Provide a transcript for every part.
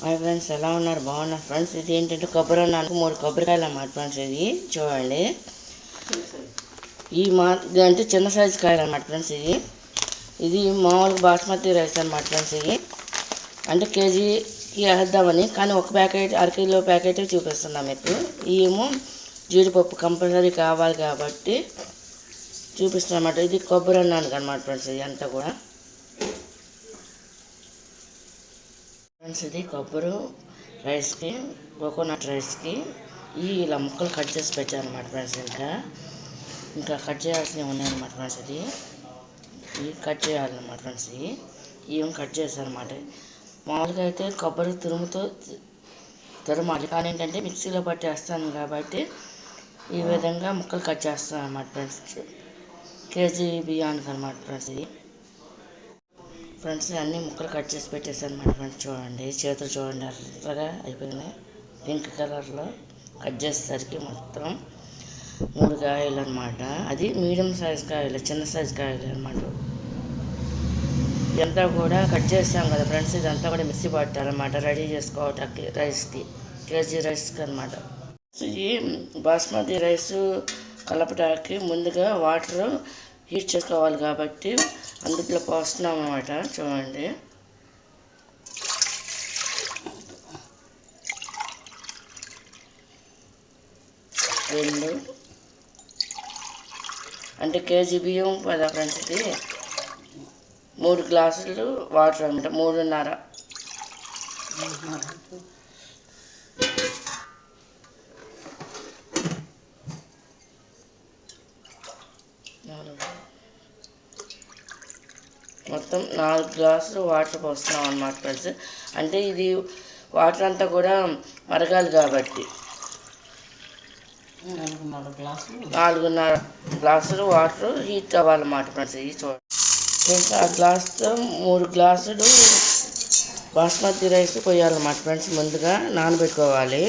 Hi friends, ఎలా ఉన్నారు? బాగున్నారు ఫ్రెండ్స్. ఇది ఏంటంటే కొబ్బరి అన్నానికి 3 కొబ్బరికాయలు అన్నమాట ఫ్రెండ్స్. ఇది చూడండి, ఇది అంటే చిన్న సైజు కాయలు అన్నమాట ఫ్రెండ్స్. ఇది మామూలుగా బాస్మతి రైస్ అన్నమాట ఫ్రెండ్స్. అంటే కేజీకి వేద్దామని, కానీ ఒక ప్యాకెట్ అరకిలో ప్యాకెట్ చూపిస్తున్నాం మీకు. ఏమో జీడిపప్పు కంపల్సరీ కావాలి కాబట్టి చూపిస్తున్నమాట. ఇది కొబ్బరి అన్నానికి అన్నమాట ఫ్రెండ్స్. ఇది అంతా కూడా ఫ్రెండ్స్, ఇది కొబ్బరి రైస్కి, కోకోనట్ రైస్కి ఇలా ముక్కలు కట్ చేసి పెట్టారనమాట ఫ్రెండ్స్. ఇంకా కట్ చేయాల్సినవి ఉన్నాయన్నమాట ఫ్రెండ్స్. ఇవి కట్ చేయాలన్నమాట ఫ్రెండ్స్. ఇవి కట్ చేశారన్నమాట. మామూలుగా అయితే కొబ్బరి తురమాలి, కానీ ఏంటంటే మిక్సీలో పట్టేస్తాను కాబట్టి ఈ విధంగా ముక్కలు కట్ చేస్తాను అన్నమాట ఫ్రెండ్స్. కేజీ బియ్యానికి అన్నమాట ఫ్రెండ్స్. ఫ్రెండ్స్ అన్ని ముక్కలు కట్ చేసి పెట్టేసాను అన్నమాట ఫ్రెండ్స్. చూడండి, చేతులు చూడండి ఎర్రగా అయిపోయినాయి, పింక్ కలర్లో. కట్ చేసేసరికి మొత్తం 3 కాయలు అన్నమాట. అది మీడియం సైజ్ కాయలు, చిన్న సైజ్ కాయలు అన్నమాట. ఇదంతా కూడా కట్ చేస్తాం కదా ఫ్రెండ్స్. ఇదంతా కూడా మిక్సీ పట్టాలన్నమాట, రెడీ చేసుకోవటానికి రైస్కి, కేజీ రైస్కి అన్నమాట. ఈ బాస్మతి రైస్ కలపటానికి ముందుగా వాటర్ హీట్ చేసుకోవాలి కాబట్టి అందులో పోస్తున్నాం అన్నమాట. చూడండి, రెండు అంటే కేజీ బియ్యం కదా ఫ్రెండ్స్. 3 గ్లాసులు వాటర్ అన్నమాట, 3:30. మొత్తం 4 గ్లాసులు వాటర్ పోస్తున్నాం అన్నమాట ఫ్రెండ్స్. అంటే ఇది వాటర్ అంతా కూడా మరగాలి కాబట్టి 4:30 గ్లాసులు వాటర్ హీట్ అవ్వాలన్నమాట ఫ్రెండ్స్. ఇది చూడండి ఫ్రెండ్స్, ఆ గ్లాస్తో 3 గ్లాసులు బాస్మతి రైస్ పోయాలన్నమాట ఫ్రెండ్స్. ముందుగా నానబెట్టుకోవాలి.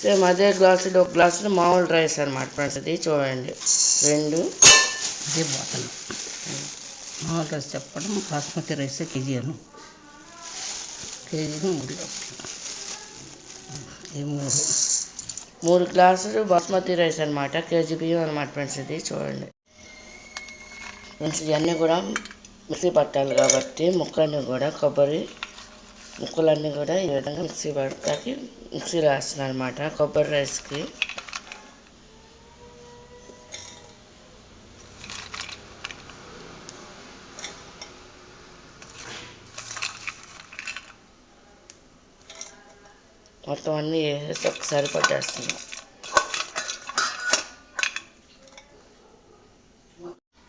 సేమ్ అదే గ్లాసులు 1 గ్లాసులు మామూలు రైస్ అన్నమాట ఫ్రెండ్స్. ఇది చూడండి, 2 అదే బాటలు మామూలు రైస్ చెప్పడం. బాస్మతి రైస్ కేజీను 3 గ్లాసులు బాస్మతి రైస్ అన్నమాట, కేజీ బియ్యం అన్నమాట ఫ్రెండ్స్. ఇది చూడండి ఫ్రెండ్స్, ఇవన్నీ కూడా మిక్సీ పట్టాలి కాబట్టి ముక్కలన్నీ కూడా కొబ్బరి ముక్కలన్నీ కూడా ఈ విధంగా మిక్సీ పడతాకి మిక్సీలో వేస్తున్నాను అనమాట కొబ్బరి రైస్కి. మొత్తం అన్నీ వేసేసి ఒకసారి పట్టేస్తున్నాం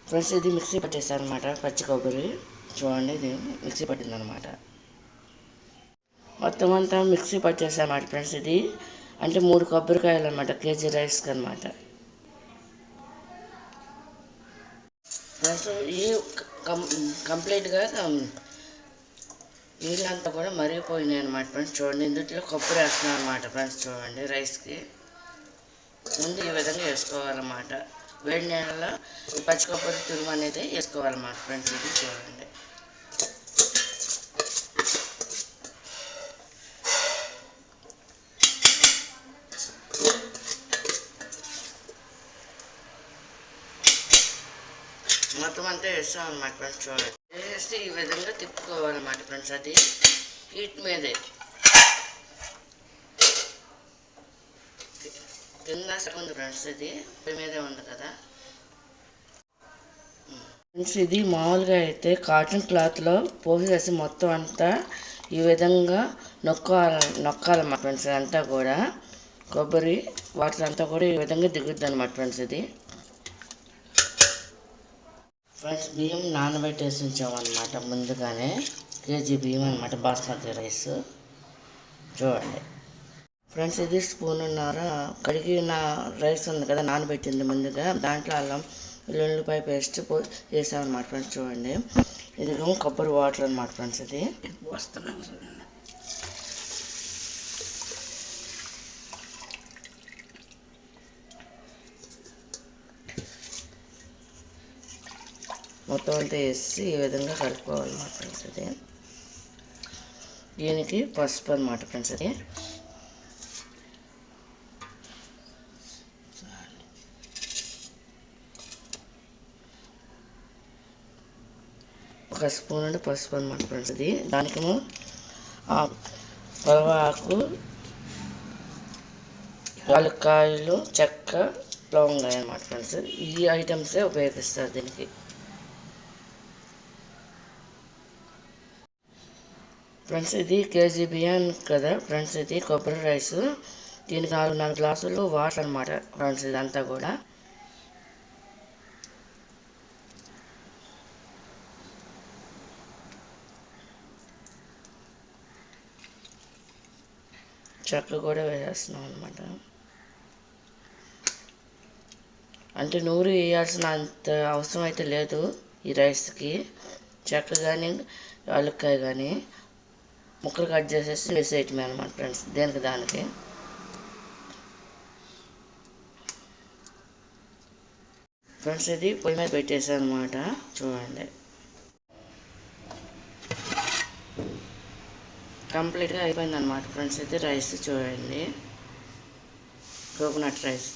ఫ్రెండ్స్. ఇది మిక్సీ పట్టేసాను అనమాట, పచ్చి కొబ్బరి. చూడండి, ఇది మిక్సీ పట్టిందనమాట. మొత్తం అంతా మిక్సీ పట్టేసాను అన్నమాట ఫ్రెండ్స్. ఇది అంటే 3 కొబ్బరికాయలు అనమాట, కేజీ రైస్కి అనమాట ఫ్రెండ్స్. ఇది కంప్లీట్గా నీళ్ళంతా కూడా మరిగిపోయినాయి అనమాట ఫ్రెండ్స్. చూడండి, ఇందులో కొబ్బరి వేస్తున్నాను అనమాట ఫ్రెండ్స్. చూడండి, రైస్కి ముందు ఈ విధంగా వేసుకోవాలన్నమాట. వేడి నీళ్ళలో పచ్చి కొబ్బరి తురుము అనేది వేసుకోవాలన్నమాట ఫ్రెండ్స్. ఇది చూడండి, మొత్తం అంతా వేస్తాం అన్నమాట ఫ్రెండ్స్. చూడండి, వేసి ఈ విధంగా తిప్పుకోవాలన్నమాట ఫ్రెండ్స్. అది హీట్ మీదే కింద ఉంది ఫ్రెండ్స్. ఇది మీదే ఉంది కదా ఫ్రెండ్స్. ఇది మామూలుగా అయితే కాటన్ క్లాత్లో పోసేసి మొత్తం అంతా ఈ విధంగా నొక్కాలన్నమాట ఫ్రెండ్స్. అంతా కూడా కొబ్బరి వాటర్ అంతా కూడా ఈ విధంగా దిగుద్ది అనమాట ఫ్రెండ్స్. ఇది ఫ్రెండ్స్, బియ్యం నానబెట్టేసి ఉంచామన్నమాట ముందుగానే. కేజీ బియ్యం అనమాట, బాస్మతి రైస్. చూడండి ఫ్రెండ్స్, ఇది 1.5 స్పూన్ కడిగిన రైస్ ఉంది కదా, నానబెట్టింది ముందుగా. దాంట్లో అల్లం వెల్లుల్లిపాయ పేస్ట్ వేసామన్నమాట ఫ్రెండ్స్. చూడండి, ఇది కొబ్బరి వాటర్ అనమాట ఫ్రెండ్స్. ఇది వస్తున్నాను మొత్తం అంతా వేసి ఈ విధంగా కలుపుకోవాలన్నమాట ఫ్రెండ్స్. ఇది దీనికి పసుపు అన్నమాట ఫ్రెండ్స్. అది ఒక స్పూన్ అంటే పసుపు అన్నమాట ఫ్రెండ్స్. ఇది దానికేమో కరివేపాకు, యాలక్కాయలు, చెక్క, లవంగాయ అన్నమాట ఫ్రెండ్స్. ఈ ఐటమ్సే ఉపయోగిస్తారు దీనికి. ఫ్రెండ్స్ ఇది కేజీ బియ్యాన్ని కదా ఫ్రెండ్స్. ఇది కొబ్బరి రైస్. దీనికి 4 గ్లాసులు వాటర్ అన్నమాట ఫ్రెండ్స్. ఇదంతా కూడా చెక్క కూడా వేసేస్తున్నాం అన్నమాట. అంటే నూరు వేయాల్సిన అంత అవసరం అయితే లేదు ఈ రైస్కి. చెక్క కానీ యాలక్కాయ కానీ ముక్కలు కట్ చేసేసి వేసేయటమే అనమాట ఫ్రెండ్స్. దేనికి దానికి. ఫ్రెండ్స్ ఇది పొయ్యి మీద పెట్టేసాను అనమాట. చూడండి కంప్లీట్గా అయిపోయింది అనమాట ఫ్రెండ్స్. ఇది రైస్ చూడండి, కోకోనట్ రైస్.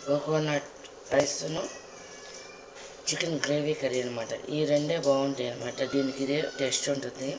కోకోనట్ రైస్ను చికెన్ గ్రేవీ కర్రీ అనమాట. ఈ రెండే బాగుంటాయి అనమాట. దీనికి ఇదే టేస్ట్ ఉంటుంది.